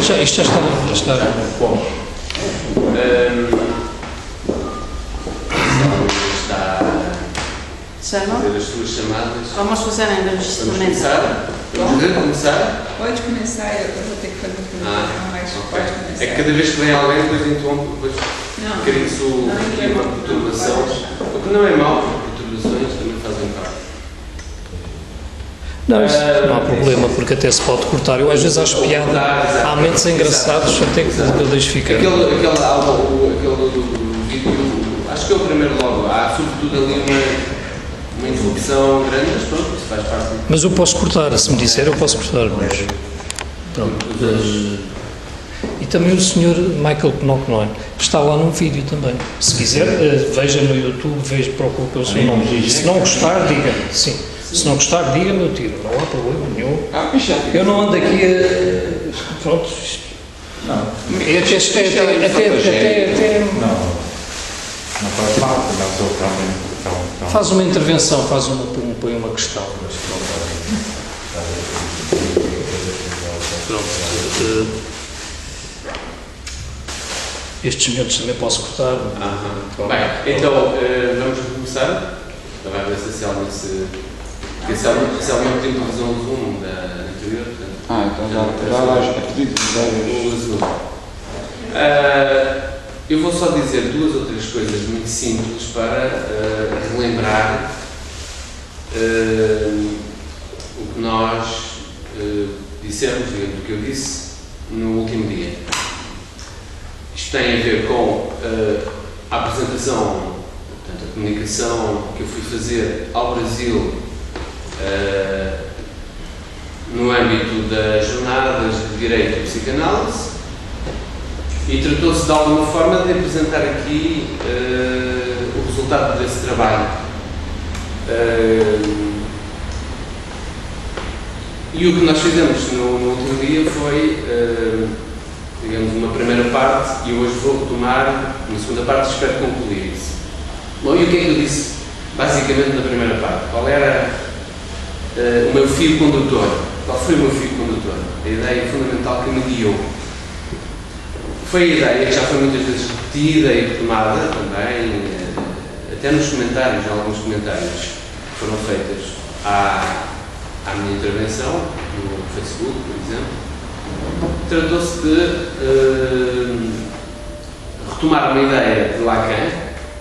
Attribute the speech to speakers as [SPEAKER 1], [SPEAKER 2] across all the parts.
[SPEAKER 1] Isto já está.
[SPEAKER 2] Bom. Está a fazer as suas chamadas.
[SPEAKER 3] Vamos fazer ainda o registramento.
[SPEAKER 2] Vamos recomeçar?
[SPEAKER 4] Pode começar, eu vou ter que fazer tudo, mas pode começar.
[SPEAKER 2] É que cada vez que vem alguém, depois interrompe, depois cria-se uma perturbação. O que não é mau, porque perturbações também fazem parte.
[SPEAKER 1] Não, isso não há problema, porque até se pode cortar. Eu às vezes acho piada. Há momentos engraçados, até que eu deixo ficar.
[SPEAKER 2] Aquele do vídeo, acho que é o primeiro logo. Há sobretudo ali uma interrupção grande, mas pronto, isso faz parte.
[SPEAKER 1] Mas eu posso cortar, se me disser, eu posso cortar. Mas, pronto. E também o Sr. Michael Knockhnoy está lá num vídeo também. Se quiser, veja no YouTube, procure pelo seu nome. Se não gostar, diga-me. Sim. Se não gostar, diga-me, eu tiro. Não há problema nenhum. Eu não ando aqui a... Pronto.
[SPEAKER 5] Não.
[SPEAKER 1] Até
[SPEAKER 5] Não faz mal, não sou tão...
[SPEAKER 1] faz uma intervenção, põe uma questão. Pronto. Estes minutos também posso cortar.
[SPEAKER 2] Bem, então vamos começar. Estava a ver se realmente tem televisão Zoom da anterior.
[SPEAKER 5] Então já é pedido de
[SPEAKER 2] eu vou só dizer duas ou três coisas muito simples para relembrar o que nós dissemos, digamos, o que eu disse no último dia. Isto tem a ver com a apresentação, portanto, a comunicação que eu fui fazer ao Brasil no âmbito das jornadas de Direito e Psicanálise, e tratou-se de alguma forma de apresentar aqui o resultado desse trabalho. E o que nós fizemos no último dia foi, digamos, uma primeira parte, e hoje vou retomar uma segunda parte, espero concluir isso. Bom, e o que é que eu disse basicamente na primeira parte? Qual era o meu fio condutor? Qual foi o meu fio condutor? A ideia fundamental que me guiou. Foi a ideia que já foi muitas vezes repetida e retomada também, até nos comentários, em alguns comentários que foram feitos à minha intervenção no Facebook, por exemplo. Tratou-se de retomar uma ideia de Lacan,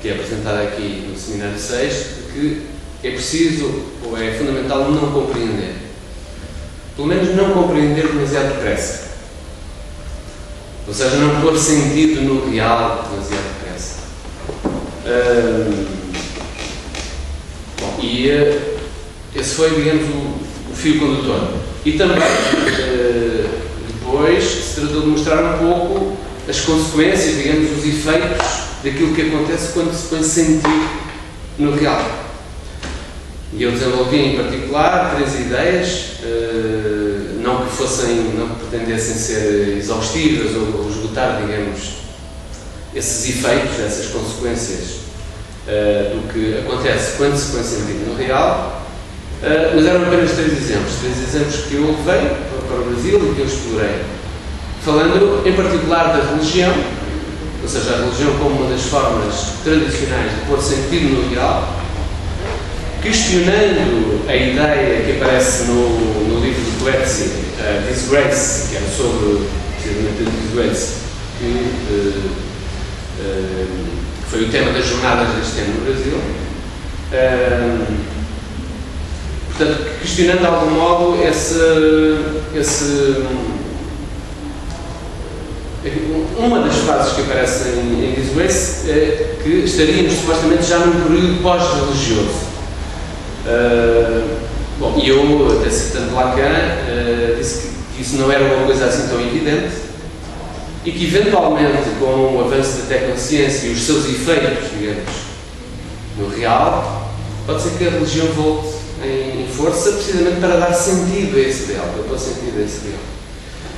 [SPEAKER 2] que é apresentada aqui no Seminário 6, de que é preciso, ou é fundamental, não compreender. Pelo menos não compreender demasiado depressa. Ou seja, não pôr sentido no real demasiado depressa. E esse foi, digamos, o fio condutor. E também, depois, se tratou de mostrar um pouco as consequências, digamos, os efeitos daquilo que acontece quando se põe sentido no real. E eu desenvolvi, em particular, 3 ideias, não que pretendessem ser exaustivas ou esgotar, digamos, esses efeitos, essas consequências do que acontece quando se põe sentido no real, mas eram apenas 3 exemplos que eu levei para o Brasil e que eu explorei, falando em particular da religião, ou seja, a religião como uma das formas tradicionais de pôr sentido no real, questionando a ideia que aparece no livro de Coetzee, Disgrace, que era sobre, precisamente, Disgrace, que foi o tema das jornadas deste ano no Brasil. Portanto, questionando de algum modo uma das frases que aparecem em Disgrace é que estaríamos supostamente já num período pós-religioso. Bom, e eu, até citando Lacan, disse que isso não era uma coisa assim tão evidente e que, eventualmente, com o avanço da tecnociência e os seus efeitos, digamos, no real, pode ser que a religião volte em força precisamente para dar sentido a esse ideal, para pôr sentido a esse ideal.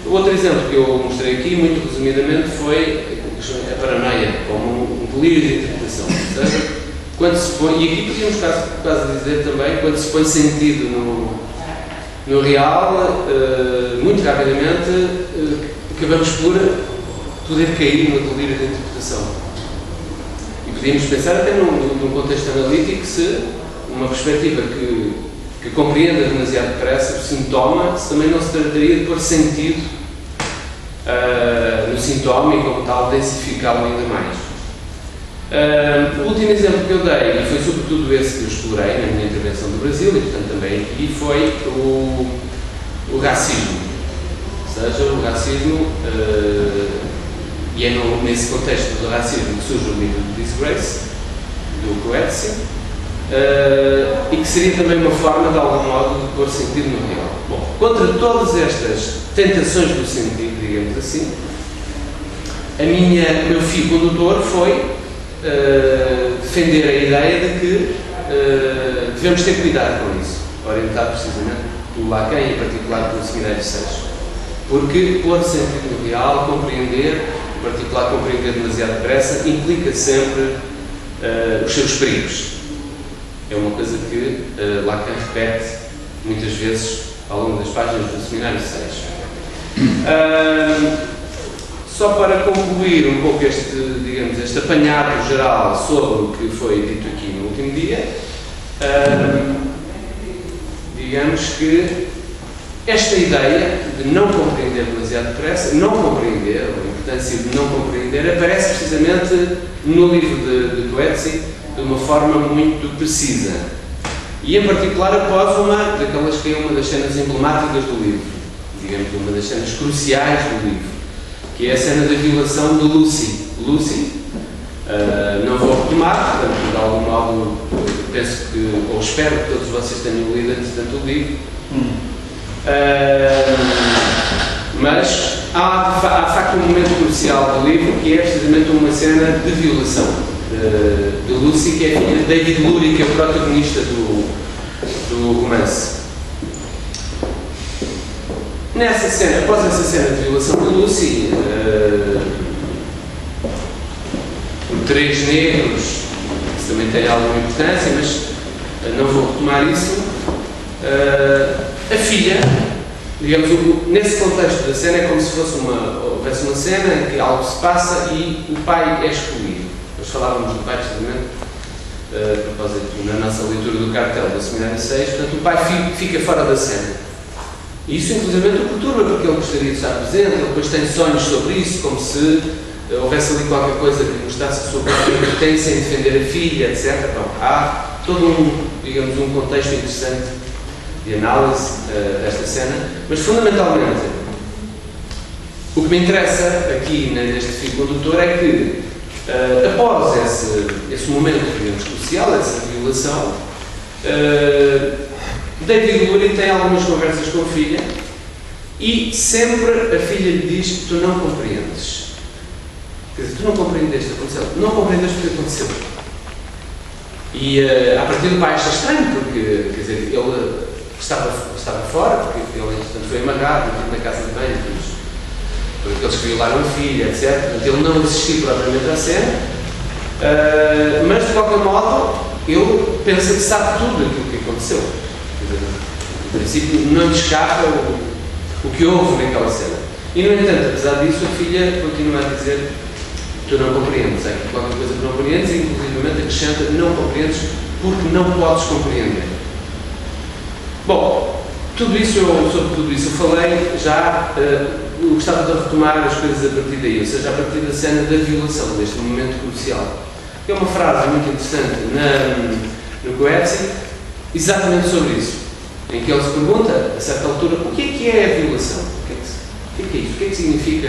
[SPEAKER 2] O outro exemplo que eu mostrei aqui, muito resumidamente, foi a paranoia, como um delírio de interpretação. Quando se põe, e aqui podíamos quase dizer também, quando se põe sentido no real, muito rapidamente acabamos por poder cair no delírio de interpretação. E podíamos pensar até num contexto analítico se uma perspectiva que compreenda demasiado depressa o sintoma, se também não se trataria de pôr sentido no sintoma e, como tal, densificá-lo ainda mais. O último exemplo que eu dei, e foi sobretudo esse que eu explorei na minha intervenção do Brasil, e portanto também aqui, foi o racismo. Ou seja, o racismo, e é nesse contexto do racismo que surge o livro de Disgrace, do Coetzee, e que seria também uma forma, de algum modo, de pôr sentido no real. Bom, contra todas estas tentações do sentido, digamos assim, o meu fio condutor foi defender a ideia de que devemos ter cuidado com isso, orientado precisamente pelo Lacan e em particular pelo Seminário 6. Porque pôr sentido no real, compreender, em particular compreender demasiado depressa, implica sempre os seus perigos. É uma coisa que Lacan repete muitas vezes ao longo das páginas do Seminário 6. Só para concluir um pouco este apanhado geral sobre o que foi dito aqui no último dia, digamos que esta ideia de não compreender demasiado depressa, não compreender, a importância de não compreender, aparece precisamente no livro de Coetzee de uma forma muito precisa. E em particular após uma daquelas que é uma das cenas emblemáticas do livro, digamos, uma das cenas cruciais do livro, que é a cena da violação de Lucy. Lucy, não vou retomar, portanto, de algum modo, penso que, ou espero que todos vocês tenham lido entretanto o livro, mas há de facto um momento crucial do livro que é precisamente uma cena de violação de Lucy, que é a filha de David Lurie, que é o protagonista do romance. Nessa cena, após essa cena de violação de Lucy, por 3 negros, isso também tem alguma importância, mas não vou retomar isso, a filha, digamos, nesse contexto da cena é como se houvesse uma cena em que algo se passa e o pai é excluído. Nós falávamos do pai, precisamente, a propósito, na nossa leitura do cartel do Seminário 6, portanto, o pai fica fora da cena. E isso, inclusive, o perturba, porque ele gostaria de estar presente, ele depois tem sonhos sobre isso, como se houvesse ali qualquer coisa que mostrasse a sua própria impotência em defender a filha, etc. Bom, há todo digamos, um contexto interessante de análise desta cena, mas fundamentalmente o que me interessa aqui neste fio condutor é que após esse momento, digamos, crucial, essa violação, David Lurie tem algumas conversas com a filha e sempre a filha lhe diz que tu não compreendes. Quer dizer, tu não compreendeste o que aconteceu, não compreendeste o que aconteceu. E a partir do pai acha estranho, porque, quer dizer, ele estava fora, porque ele, entretanto, foi amarrado na casa de banho por aqueles que violaram a filha, etc. Portanto, ele não assistiu propriamente à cena, mas, de qualquer modo, ele pensa que sabe tudo aquilo que aconteceu. No princípio, não lhe escapa o que houve naquela cena. E, no entanto, apesar disso, a filha continua a dizer: tu não compreendes, há aqui qualquer coisa que não compreendes, e inclusivamente acrescenta: não compreendes porque não podes compreender. Bom, sobre tudo isso eu falei já. Eu gostava de retomar as coisas a partir daí, ou seja, a partir da cena da violação, deste momento crucial. É uma frase muito interessante no Coetzee, exatamente sobre isso, em que ele se pergunta, a certa altura, o que é a violação? O que é isso? O que é que significa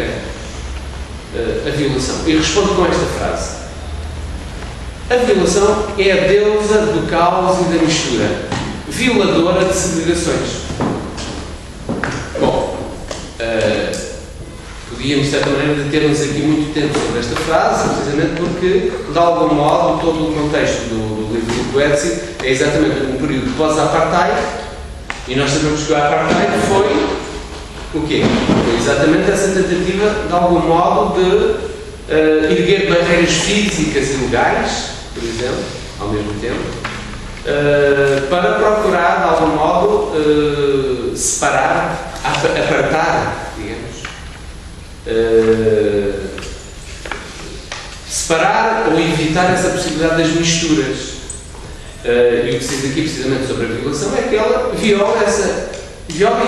[SPEAKER 2] a violação? E responde com esta frase: a violação é a deusa do caos e da mistura, violadora de segregações. Bom, podíamos, de certa maneira, deter-nos aqui muito tempo sobre esta frase, precisamente porque, de algum modo, todo o contexto do livro do Coetzee é exatamente um período pós-apartheid, e nós sabemos que o apartheid foi o quê? Foi exatamente essa tentativa, de algum modo, de erguer barreiras físicas e legais, por exemplo, ao mesmo tempo, para procurar, de algum modo, separar, apartar, digamos, separar ou evitar essa possibilidade das misturas. E o que se diz aqui precisamente sobre a violação é que ela viola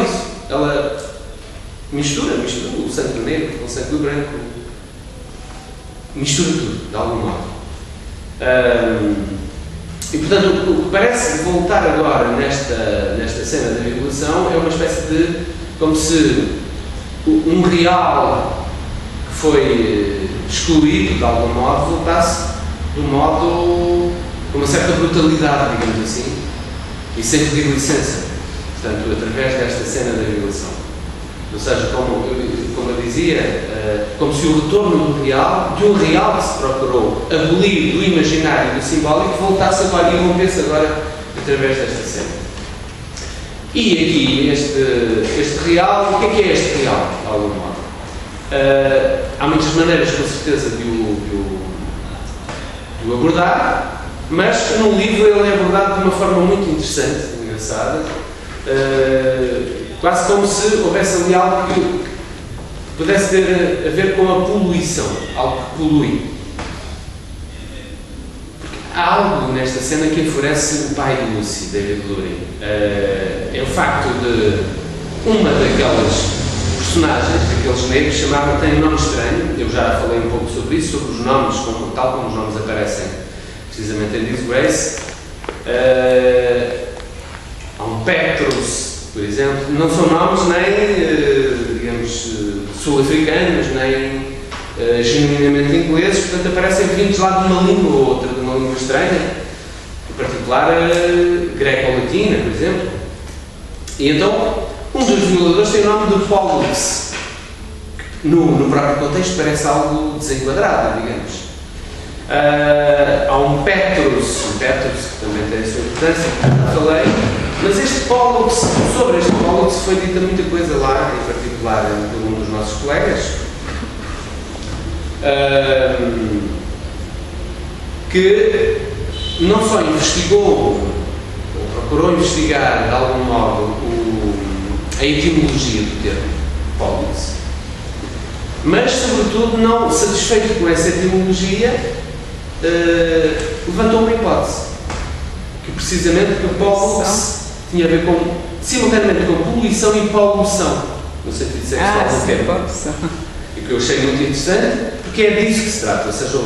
[SPEAKER 2] isso. Ela mistura o sangue do negro com o sangue do branco. Mistura tudo, de algum modo. E portanto, o que parece voltar agora nesta cena da violação é uma espécie de, como se um real que foi excluído de algum modo voltasse de um modo com uma certa brutalidade, digamos assim, e sem pedir licença, portanto, através desta cena da violação. Ou seja, como eu dizia, como se o retorno de um real que se procurou abolir do imaginário e do simbólico, voltasse agora e rompesse agora através desta cena. E aqui, este real, o que é este real, de algum modo? Há muitas maneiras, com certeza, de o abordar, mas no livro ele é abordado de uma forma muito interessante, engraçada, quase como se houvesse ali algo que pudesse ter a ver com a poluição, algo que polui. Porque há algo nesta cena que enfurece o pai de Lucy, David Lurie. É o facto de uma daquelas personagens, daqueles negros, tem um nome estranho. Eu já falei um pouco sobre isso, sobre os nomes, tal como os nomes aparecem precisamente em Disgrace. Há um Petrus, por exemplo, não são nomes nem, digamos, sul-africanos, nem genuinamente ingleses, portanto aparecem vindos lá de uma língua ou outra, de uma língua estranha, em particular greco-latina, por exemplo. E então, um dos violadores tem o nome de Pollux, que no próprio contexto parece algo desenquadrado, digamos. Há um Petrus que também tem a sua importância, como falei, mas sobre este Pollux foi dita muita coisa lá, em particular por um dos nossos colegas, que não só investigou, ou procurou investigar de algum modo a etimologia do termo Pollux, mas sobretudo não satisfeito com essa etimologia, levantou uma hipótese, que precisamente o Pollux tinha a ver simultaneamente com poluição e poluição, no sentido sexual do termo. E que eu achei muito interessante, porque é disso que se trata, ou seja,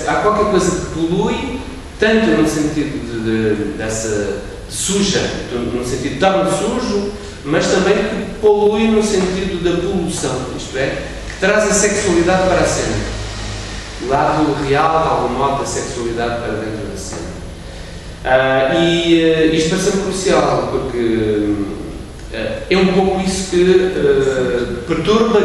[SPEAKER 2] há qualquer coisa que polui, tanto no sentido dessa suja, no sentido de torno sujo, mas também que polui no sentido da poluição, isto é, que traz a sexualidade para a cena. O lado real, de algum modo, da sexualidade para dentro da cena. E isto parece-me crucial, porque é um pouco isso que perturba,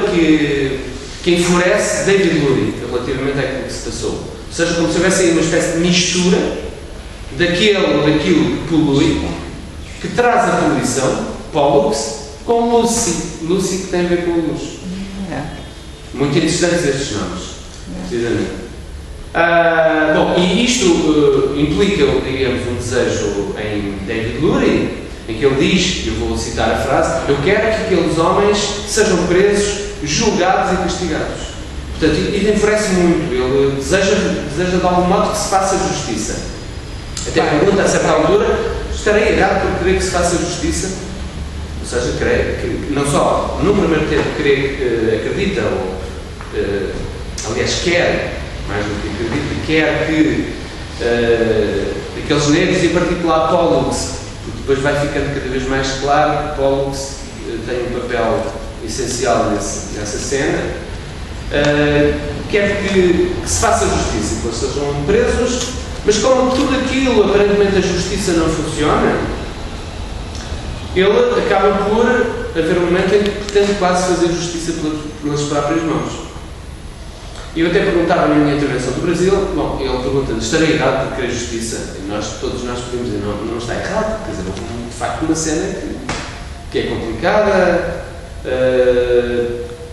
[SPEAKER 2] que enfurece David Lurie relativamente àquilo que se passou. Ou seja, como se houvesse aí uma espécie de mistura daquilo que polui, que traz a poluição, Pollux, com Lucy que tem a ver com a luz. Muito interessantes estes nomes, precisamente. E isto implica, digamos, um desejo em David Lurie, em que ele diz, eu vou citar a frase, eu quero que aqueles homens sejam presos, julgados e castigados. Portanto, isso enfurece muito, ele deseja de algum modo que se faça justiça. Até pergunta a certa altura, estarei errado por querer que se faça justiça? Ou seja, não só, no primeiro tempo, acredita, ou aliás quer, mais do que acredita, quer que aqueles negros, em particular Pollux, porque depois vai ficando cada vez mais claro que Pollux tem um papel essencial nessa cena, quer que se faça justiça, que eles sejam presos, mas como tudo aquilo, aparentemente a justiça não funciona, ele acaba por haver um momento em que pretende quase fazer justiça pelas próprias mãos. E eu até perguntava na minha intervenção do Brasil, ele pergunta, estarei errado por querer justiça? E todos nós podemos dizer, não está errado, quer dizer, de facto uma cena que é complicada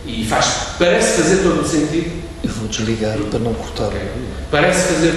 [SPEAKER 2] e parece fazer todo o sentido.
[SPEAKER 1] Eu vou desligar para não cortar.
[SPEAKER 2] Okay. Parece fazer...